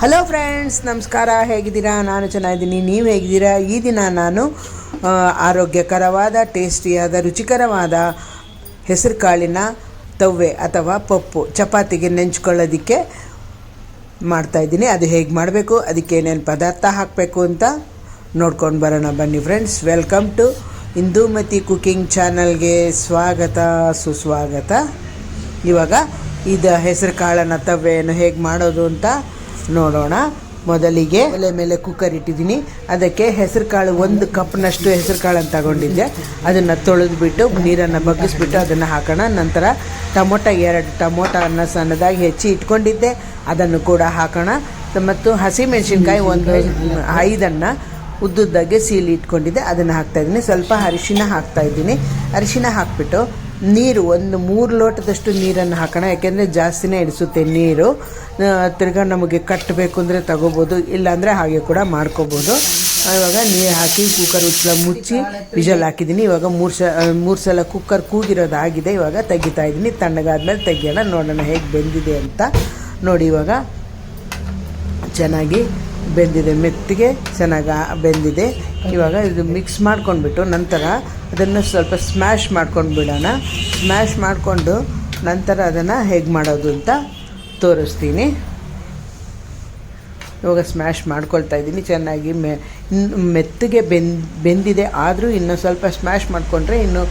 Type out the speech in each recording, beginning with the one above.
Hello friends, ನಮಸ್ಕಾರ. ಹೇಗಿದ್ದೀರಾ? ನಾನು ಚೆನ್ನಾಗಿದ್ದೀನಿ. ನೀವು ಹೇಗಿದ್ದೀರಾ? ಈ ದಿನ ನಾನು ಆರೋಗ್ಯಕರವಾದ, ಟೇಸ್ಟಿಯಾದ, ರುಚಿಕರವಾದ ಹೆಸರು ಕಾಳಿನ ತವ್ವೆ ಅಥವಾ ಪಪ್ಪು ಚಪಾತಿಗೆ ನೆಂಚ್ಕೊಳ್ಳೋದಕ್ಕೆ ಮಾಡ್ತಾಯಿದ್ದೀನಿ. ಅದು ಹೇಗೆ ಮಾಡಬೇಕು, ಅದಕ್ಕೆ ಏನೇನು ಪದಾರ್ಥ ಹಾಕಬೇಕು ಅಂತ ನೋಡ್ಕೊಂಡು ಬರೋಣ ಬನ್ನಿ friends. Welcome to Indumati cooking ಚಾನಲ್ಗೆ ಸ್ವಾಗತ, ಸುಸ್ವಾಗತ. ಇವಾಗ ಇದು ಹೆಸರು ಕಾಳನ್ನು ತವ್ವೆಯನ್ನು ಹೇಗೆ ಮಾಡೋದು ಅಂತ ನೋಡೋಣ. ಮೊದಲಿಗೆ ಒಲೆ ಮೇಲೆ ಕುಕ್ಕರ್ ಇಟ್ಟಿದ್ದೀನಿ. ಅದಕ್ಕೆ ಹೆಸರು ಕಾಳು 1 ಕಪ್ನಷ್ಟು ಹೆಸರು ಕಾಳನ್ನು ತಗೊಂಡಿದ್ದೆ. ಅದನ್ನು ತೊಳೆದ್ಬಿಟ್ಟು ನೀರನ್ನು ಬಗ್ಗಿಸ್ಬಿಟ್ಟು ಅದನ್ನು ಹಾಕೋಣ. ನಂತರ2 ಟೊಮೊಟೊವನ್ನು ಸಣ್ಣದಾಗಿ ಹೆಚ್ಚಿ ಇಟ್ಕೊಂಡಿದ್ದೆ, ಅದನ್ನು ಕೂಡ ಹಾಕೋಣ. ಮತ್ತು ಹಸಿಮೆಣಸಿನ್ಕಾಯಿ 5 ಉದ್ದುದ್ದಾಗೆ ಸೀಲಿ ಇಟ್ಕೊಂಡಿದ್ದೆ, ಅದನ್ನು ಹಾಕ್ತಾಯಿದ್ದೀನಿ. ಸ್ವಲ್ಪ ಅರಿಶಿನ ಹಾಕ್ತಾಯಿದ್ದೀನಿ. ಅರಿಶಿನ ಹಾಕಿಬಿಟ್ಟು ನೀರು 3 ಲೋಟದಷ್ಟು ನೀರನ್ನು ಹಾಕೋಣ. ಯಾಕೆಂದರೆ ಜಾಸ್ತಿನೇ ಇಡಿಸುತ್ತೆ ನೀರು. ತಿರ್ಗಾ ನಮಗೆ ಕಟ್ಟಬೇಕು ಅಂದರೆ ತಗೋಬೋದು, ಇಲ್ಲಾಂದರೆ ಹಾಗೆ ಕೂಡ ಮಾಡ್ಕೋಬೋದು. ಇವಾಗ ನೀರು ಹಾಕಿ ಕುಕ್ಕರ್ ಮುಚ್ಚಿ ವಿಜಲ್ ಹಾಕಿದ್ದೀನಿ. ಇವಾಗ 3 ಸಲ ಕುಕ್ಕರ್ ಕೂಗಿರೋದಾಗಿದೆ. ಇವಾಗ ತೆಗಿತಾ ಇದ್ದೀನಿ. ತಣ್ಣಗಾದ್ಮೇಲೆ ತೆಗಿಯೋಣ, ನೋಡೋಣ ಹೇಗೆ ಬೆಂದಿದೆ ಅಂತ. ನೋಡಿ, ಇವಾಗ ಚೆನ್ನಾಗಿ ಬೆಂದಿದೆ, ಮೆತ್ತಿಗೆ ಚೆನ್ನಾಗಿ ಬೆಂದಿದೆ. ಇವಾಗ ಇದು ಮಿಕ್ಸ್ ಮಾಡ್ಕೊಂಡ್ಬಿಟ್ಟು ನಂತರ ಅದನ್ನು ಸ್ವಲ್ಪ ಸ್ಮ್ಯಾಶ್ ಮಾಡ್ಕೊಂಡು ಬಿಡೋಣ. ಸ್ಮ್ಯಾಶ್ ಮಾಡಿಕೊಂಡು ನಂತರ ಅದನ್ನು ಹೇಗೆ ಮಾಡೋದು ಅಂತ ತೋರಿಸ್ತೀನಿ. ಇವಾಗ ಸ್ಮ್ಯಾಶ್ ಮಾಡ್ಕೊಳ್ತಾ ಇದ್ದೀನಿ. ಚೆನ್ನಾಗಿ ಮೆತ್ತಗೆ ಬೆಂದಿದೆ, ಆದರೂ ಇನ್ನೂ ಸ್ವಲ್ಪ ಸ್ಮ್ಯಾಶ್ ಮಾಡಿಕೊಂಡ್ರೆ ಇನ್ನು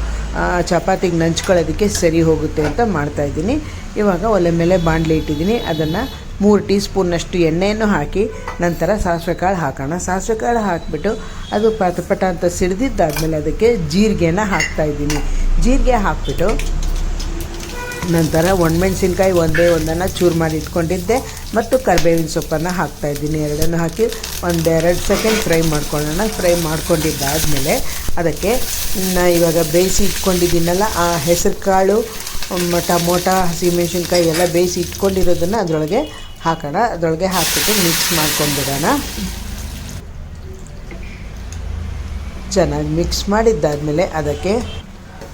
ಚಪಾತಿಗೆ ನಂಚ್ಕೊಳ್ಳೋದಕ್ಕೆ ಸರಿ ಹೋಗುತ್ತೆ ಅಂತ ಮಾಡ್ತಾಯಿದ್ದೀನಿ. ಇವಾಗ ಒಲೆ ಮೇಲೆ ಬಾಣಲೆ ಇಟ್ಟಿದ್ದೀನಿ. ಅದನ್ನು 3 ಟೀ ಸ್ಪೂನ್ನಷ್ಟು ಎಣ್ಣೆಯನ್ನು ಹಾಕಿ ನಂತರ ಸಾಸಿವೆ ಕಾಳು ಹಾಕೋಣ. ಸಾಸಿವೆ ಕಾಳು ಹಾಕಿಬಿಟ್ಟು ಅದು ಪಟ ಅಂತ ಸಿಡಿದಿದ್ದಾದಮೇಲೆ ಅದಕ್ಕೆ ಜೀರಿಗೆನ ಹಾಕ್ತಾಯಿದ್ದೀನಿ. ಜೀರಿಗೆ ಹಾಕಿಬಿಟ್ಟು ನಂತರ ಒಣಮೆಣ್ಸಿನ್ಕಾಯಿ ಒಂದನ್ನು ಚೂರು ಮಾಡಿ ಇಟ್ಕೊಂಡಿದ್ದೆ ಮತ್ತು ಕರಿಬೇವಿನ ಸೊಪ್ಪನ್ನು ಹಾಕ್ತಾಯಿದ್ದೀನಿ. 2 ಹಾಕಿ 1-2 ಸೆಕೆಂಡ್ ಫ್ರೈ ಮಾಡ್ಕೊಳ್ಳೋಣ. ಫ್ರೈ ಮಾಡ್ಕೊಂಡಿದ್ದಾದಮೇಲೆ ಅದಕ್ಕೆ ಇವಾಗ ಬೇಯಿಸಿ ಇಟ್ಕೊಂಡಿದ್ದೀನಲ್ಲ ಆ ಹೆಸರು ಕಾಳು, ಟೊಮೊಟೊ, ಹಸಿಮೆಣ್ಸಿನ್ಕಾಯಿ ಎಲ್ಲ ಬೇಯಿಸಿ ಇಟ್ಕೊಂಡಿರೋದನ್ನು ಅದರೊಳಗೆ ಹಾಕೋಣ. ಅದರೊಳಗೆ ಹಾಕಿಬಿಟ್ಟು ಮಿಕ್ಸ್ ಮಾಡ್ಕೊಂಡ್ಬಿಡೋಣ. ಚೆನ್ನಾಗಿ ಮಿಕ್ಸ್ ಮಾಡಿದ್ದಾದಮೇಲೆ ಅದಕ್ಕೆ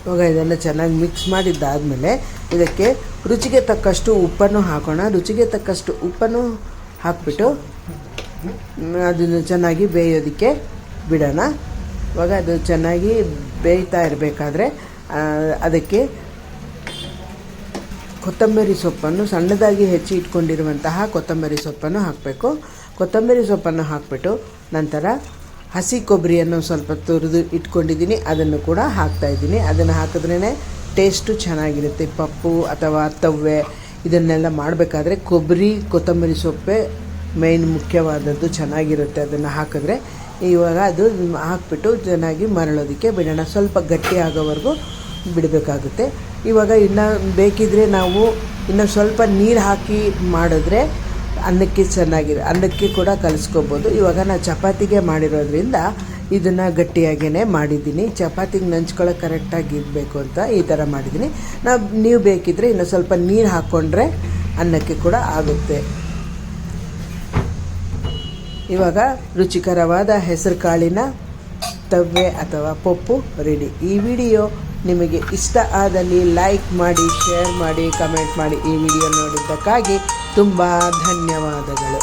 ಇವಾಗ ಇದನ್ನು ಚೆನ್ನಾಗಿ ಮಿಕ್ಸ್ ಮಾಡಿದ್ದಾದಮೇಲೆ ಇದಕ್ಕೆ ರುಚಿಗೆ ತಕ್ಕಷ್ಟು ಉಪ್ಪನ್ನು ಹಾಕೋಣ. ರುಚಿಗೆ ತಕ್ಕಷ್ಟು ಉಪ್ಪನ್ನು ಹಾಕಿಬಿಟ್ಟು ಅದನ್ನು ಚೆನ್ನಾಗಿ ಬೇಯೋದಕ್ಕೆ ಬಿಡೋಣ. ಇವಾಗ ಅದು ಚೆನ್ನಾಗಿ ಬೇಯ್ತಾ ಇರಬೇಕಾದ್ರೆ ಅದಕ್ಕೆ ಕೊತ್ತಂಬರಿ ಸೊಪ್ಪನ್ನು ಸಣ್ಣದಾಗಿ ಹೆಚ್ಚಿ ಇಟ್ಕೊಂಡಿರುವಂತಹ ಕೊತ್ತಂಬರಿ ಸೊಪ್ಪನ್ನು ಹಾಕಬೇಕು. ಕೊತ್ತಂಬರಿ ಸೊಪ್ಪನ್ನು ಹಾಕಿಬಿಟ್ಟು ನಂತರ ಹಸಿ ಕೊಬ್ಬರಿಯನ್ನು ಸ್ವಲ್ಪ ತುರಿದು ಇಟ್ಕೊಂಡಿದ್ದೀನಿ, ಅದನ್ನು ಕೂಡ ಹಾಕ್ತಾಯಿದ್ದೀನಿ. ಅದನ್ನು ಹಾಕಿದ್ರೇ ಟೇಸ್ಟು ಚೆನ್ನಾಗಿರುತ್ತೆ. ಪಪ್ಪು ಅಥವಾ ತವ್ವೆ ಇದನ್ನೆಲ್ಲ ಮಾಡಬೇಕಾದ್ರೆ ಕೊತ್ತಂಬರಿ ಸೊಪ್ಪೆ ಮೇಯ್ನ್ ಮುಖ್ಯವಾದದ್ದು, ಚೆನ್ನಾಗಿರುತ್ತೆ ಅದನ್ನು ಹಾಕಿದ್ರೆ. ಇವಾಗ ಅದು ಹಾಕಿಬಿಟ್ಟು ಚೆನ್ನಾಗಿ ಮರಳೋದಕ್ಕೆ ಬಿಡೋಣ. ಸ್ವಲ್ಪ ಗಟ್ಟಿ ಆಗೋವರೆಗೂ ಬಿಡಬೇಕಾಗುತ್ತೆ. ಇವಾಗ ಇನ್ನು ಬೇಕಿದ್ದರೆ ನಾವು ಇನ್ನು ಸ್ವಲ್ಪ ನೀರು ಹಾಕಿ ಮಾಡಿದ್ರೆ ಅನ್ನಕ್ಕೆ ಕೂಡ ಕಲಿಸ್ಕೋಬೋದು. ಇವಾಗ ನಾನು ಚಪಾತಿಗೆ ಮಾಡಿರೋದ್ರಿಂದ ಇದನ್ನು ಗಟ್ಟಿಯಾಗೇ ಮಾಡಿದ್ದೀನಿ. ಚಪಾತಿಗೆ ನಂಚ್ಕೊಳ್ಳೋಕೆ ಕರೆಕ್ಟಾಗಿ ಇರಬೇಕು ಅಂತ ಈ ಥರ ಮಾಡಿದ್ದೀನಿ. ನೀವು ಬೇಕಿದ್ದರೆ ಇನ್ನು ಸ್ವಲ್ಪ ನೀರು ಹಾಕ್ಕೊಂಡ್ರೆ ಅನ್ನಕ್ಕೆ ಕೂಡ ಆಗುತ್ತೆ. ಇವಾಗ ರುಚಿಕರವಾದ ಹೆಸರು ಕಾಳಿನ ತವ್ವೆ ಅಥವಾ ಪಪ್ಪು ರೆಡಿ. ಈ ವಿಡಿಯೋ ನಿಮಗೆ ಇಷ್ಟ ಆದಲ್ಲಿ ಲೈಕ್ ಮಾಡಿ, ಶೇರ್ ಮಾಡಿ, ಕಮೆಂಟ್ ಮಾಡಿ. ಈ ವಿಡಿಯೋ ನೋಡಿದ್ದಕ್ಕಾಗಿ ತುಂಬ ಧನ್ಯವಾದಗಳು.